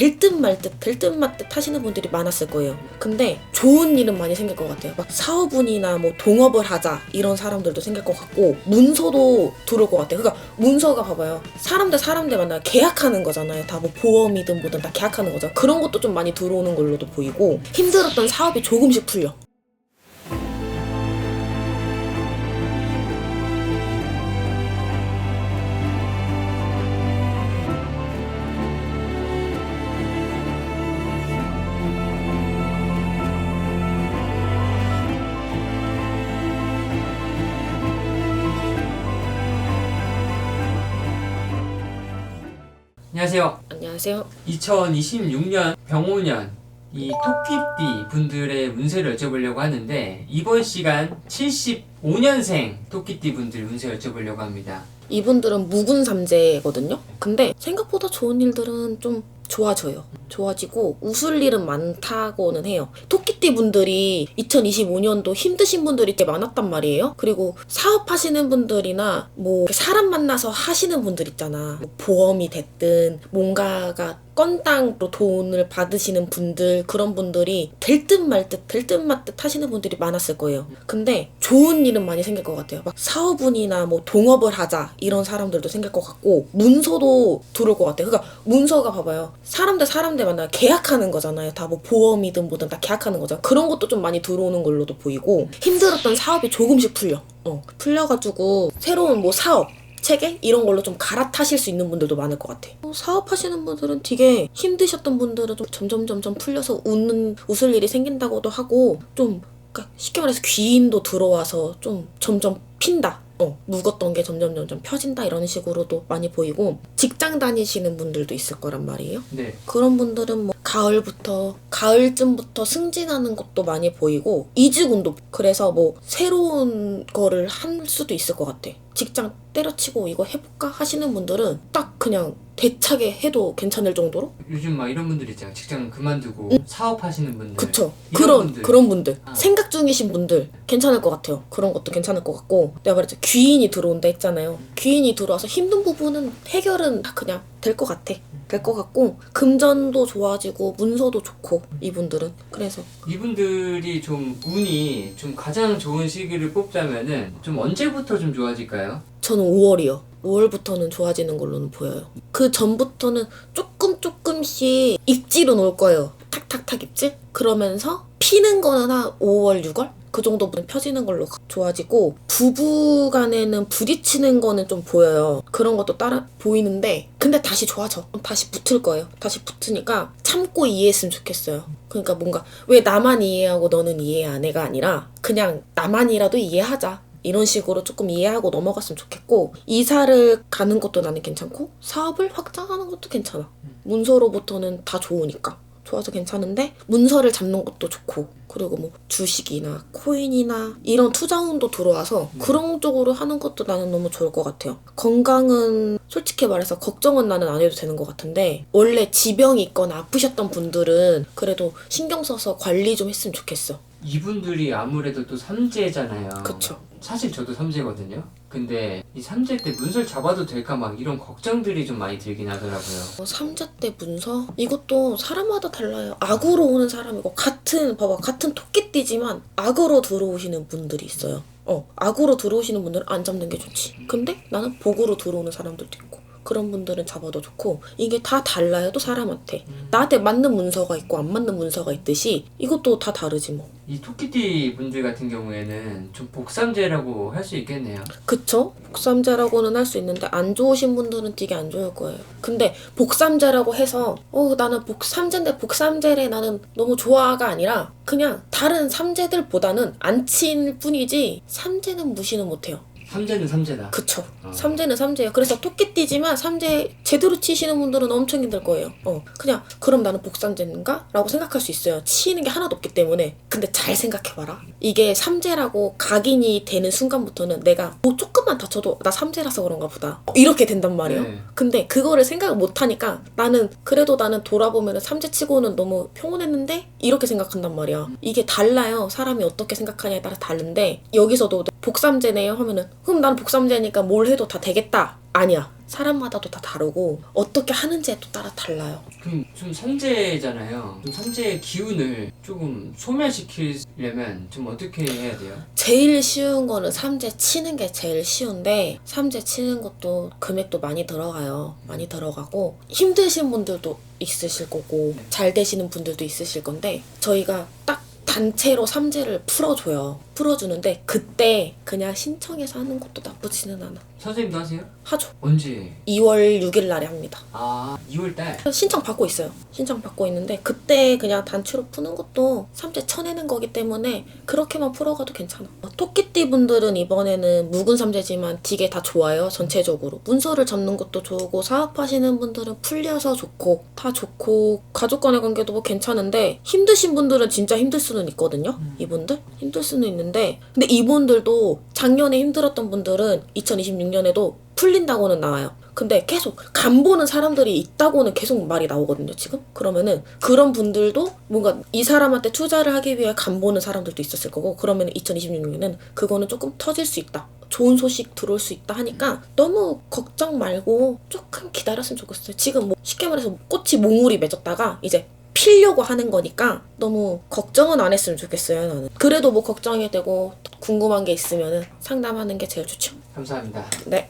될 듯 말 듯 하시는 분들이 많았을 거예요. 근데 좋은 일은 많이 생길 것 같아요. 막 사업운이나 뭐 동업을 하자 이런 사람들도 생길 것 같고, 문서도 들어올 것 같아요. 그러니까 문서가 봐봐요. 사람 대 만나 계약하는 거잖아요. 다 뭐 보험이든 뭐든 다 계약하는 거죠. 그런 것도 좀 많이 들어오는 걸로도 보이고, 힘들었던 사업이 조금씩 풀려. 안녕하세요. 안녕하세요. 2026년 병오년 이 토끼띠 분들의 운세를 여쭤보려고 하는데, 이번 시간 75년생 토끼띠 분들 운세 여쭤보려고 합니다. 이분들은 묵은 삼재거든요. 근데 생각보다 좋은 일들은 좀 좋아지고 웃을 일은 많다고는 해요. 토끼띠 분들이 2025년도 힘드신 분들이 꽤 많았단 말이에요. 그리고 사업하시는 분들이나 뭐 사람 만나서 하시는 분들 있잖아. 뭐 보험이 됐든 뭔가가 건당으로 돈을 받으시는 분들, 그런 분들이 될 듯 말 듯 하시는 분들이 많았을 거예요. 근데 좋은 일은 많이 생길 것 같아요. 막 사업운이나 뭐 동업을 하자 이런 사람들도 생길 것 같고, 문서도 들어올 것 같아요. 그러니까 문서가 봐봐요. 사람 대 만나 계약하는 거잖아요. 다 뭐 보험이든 뭐든 다 계약하는 거죠. 그런 것도 좀 많이 들어오는 걸로도 보이고, 힘들었던 사업이 조금씩 풀려가지고 새로운 뭐 사업 체계? 이런 걸로 좀 갈아타실 수 있는 분들도 많을 것 같아. 사업하시는 분들은 되게 힘드셨던 분들은 좀 점점 풀려서 웃을 일이 생긴다고도 하고, 좀 그러니까 쉽게 말해서 귀인도 들어와서 좀 점점 핀다. 묵었던 게 점점 펴진다, 이런 식으로도 많이 보이고, 직장 다니시는 분들도 있을 거란 말이에요. 네. 그런 분들은 뭐 가을쯤부터 승진하는 것도 많이 보이고, 이직운도, 그래서 뭐 새로운 거를 할 수도 있을 것 같아. 직장 때려치고 이거 해볼까 하시는 분들은 딱 그냥 대차게 해도 괜찮을 정도로? 요즘 막 이런 분들 있잖아요. 직장 그만두고 사업하시는 분들. 그쵸. 이런 그런 분들. 아. 생각 중이신 분들 괜찮을 것 같아요. 그런 것도 괜찮을 것 같고, 내가 말했죠. 귀인이 들어온다 했잖아요. 귀인이 들어와서 힘든 부분은 해결은 다 그냥 될 것 같아. 될 것 같고, 금전도 좋아지고 문서도 좋고, 이분들은. 그래서 이분들이 좀 운이 좀 가장 좋은 시기를 뽑자면은 좀 언제부터 좀 좋아질까요? 저는 5월이요. 5월부터는 좋아지는 걸로는 보여요. 그 전부터는 조금씩 입질은 올 거예요. 탁탁탁 입질? 그러면서 피는 거는 한 5월, 6월? 그 정도는 펴지는 걸로 좋아지고, 부부 간에는 부딪히는 거는 좀 보여요. 그런 것도 따라 보이는데, 근데 다시 좋아져. 다시 붙을 거예요. 다시 붙으니까 참고 이해했으면 좋겠어요. 그러니까 뭔가 왜 나만 이해하고 너는 이해 안 해가 아니라, 그냥 나만이라도 이해하자, 이런 식으로 조금 이해하고 넘어갔으면 좋겠고, 이사를 가는 것도 나는 괜찮고, 사업을 확장하는 것도 괜찮아. 문서로부터는 다 좋으니까 좋아서 괜찮은데, 문서를 잡는 것도 좋고, 그리고 뭐 주식이나 코인이나 이런 투자운도 들어와서 그런 쪽으로 하는 것도 나는 너무 좋을 것 같아요. 건강은 솔직히 말해서 걱정은 나는 안 해도 되는 것 같은데, 원래 지병이 있거나 아프셨던 분들은 그래도 신경 써서 관리 좀 했으면 좋겠어. 이분들이 아무래도 또 삼재잖아요. 그쵸. 사실 저도 삼재거든요. 근데 이 삼재 때 문서를 잡아도 될까 막 이런 걱정들이 좀 많이 들긴 하더라고요. 삼재 때 문서? 이것도 사람마다 달라요. 악으로 오는 사람이고, 같은 토끼띠지만 악으로 들어오시는 분들이 있어요. 악으로 들어오시는 분들은 안 잡는 게 좋지. 근데 나는 복으로 들어오는 사람들도 있고, 그런 분들은 잡아도 좋고, 이게 다 달라요. 또 사람한테 나한테 맞는 문서가 있고 안 맞는 문서가 있듯이 이것도 다 다르지 뭐. 이 토끼띠 분들 같은 경우에는 좀 복삼재라고 할 수 있겠네요. 그쵸? 복삼재라고는 할 수 있는데, 안 좋으신 분들은 되게 안 좋을 거예요. 근데 복삼재라고 해서 나는 복삼재인데 복삼재래 나는 너무 좋아가 아니라, 그냥 다른 삼재들보다는 안 칠 뿐이지 삼재는 무시는 못해요. 삼재는 삼재다. 그쵸. 삼재는 삼재예요. 그래서 토끼띠지만 삼재 제대로 치시는 분들은 엄청 힘들 거예요. 그냥 그럼 나는 복삼재인가? 라고 생각할 수 있어요. 치이는 게 하나도 없기 때문에. 근데 잘 생각해봐라. 이게 삼재라고 각인이 되는 순간부터는 내가 뭐 조금만 다쳐도 나 삼재라서 그런가 보다, 이렇게 된단 말이에요. 네. 근데 그거를 생각을 못하니까 나는 돌아보면 삼재치고는 너무 평온했는데 이렇게 생각한단 말이야. 이게 달라요. 사람이 어떻게 생각하냐에 따라 다른데, 여기서도 복삼재네요 하면은 그럼 난 복삼재니까 뭘 해도 다 되겠다. 아니야. 사람마다도 다 다르고 어떻게 하는지에 또 따라 달라요. 그럼 좀 삼재잖아요. 좀 삼재의 기운을 조금 소멸시키려면 좀 어떻게 해야 돼요? 제일 쉬운 거는 삼재 치는 게 제일 쉬운데 삼재 치는 것도 금액도 많이 들어가요. 많이 들어가고 힘드신 분들도 있으실 거고 잘 되시는 분들도 있으실 건데 저희가 딱 단체로 삼재를 풀어줘요. 풀어주는데 그때 그냥 신청해서 하는 것도 나쁘지는 않아. 선생님도 하세요? 하죠. 언제? 2월 6일 날에 합니다. 아 2월달. 신청 받고 있어요. 신청 받고 있는데 그때 그냥 단추로 푸는 것도 삼재 쳐내는 거기 때문에 그렇게만 풀어가도 괜찮아. 토끼띠 분들은 이번에는 묵은 삼재지만 되게 다 좋아요. 전체적으로. 문서를 잡는 것도 좋고 사업하시는 분들은 풀려서 좋고 다 좋고 가족 간의 관계도 뭐 괜찮은데 힘드신 분들은 진짜 힘들 수는 있거든요. 이분들 힘들 수는 있는데 근데 이분들도 작년에 힘들었던 분들은 2026년에도 풀린다고는 나와요. 근데 계속 간 보는 사람들이 있다고는 계속 말이 나오거든요, 지금. 그러면은 그런 분들도 뭔가 이 사람한테 투자를 하기 위해 간 보는 사람들도 있었을 거고 그러면 2026년에는 그거는 조금 터질 수 있다. 좋은 소식 들어올 수 있다 하니까 너무 걱정 말고 조금 기다렸으면 좋겠어요. 지금 뭐 쉽게 말해서 꽃이 몽울이 맺었다가 이제 피려고 하는 거니까 너무 걱정은 안 했으면 좋겠어요, 나는. 그래도 뭐 걱정이 되고 궁금한 게 있으면 상담하는 게 제일 좋죠. 감사합니다. 네.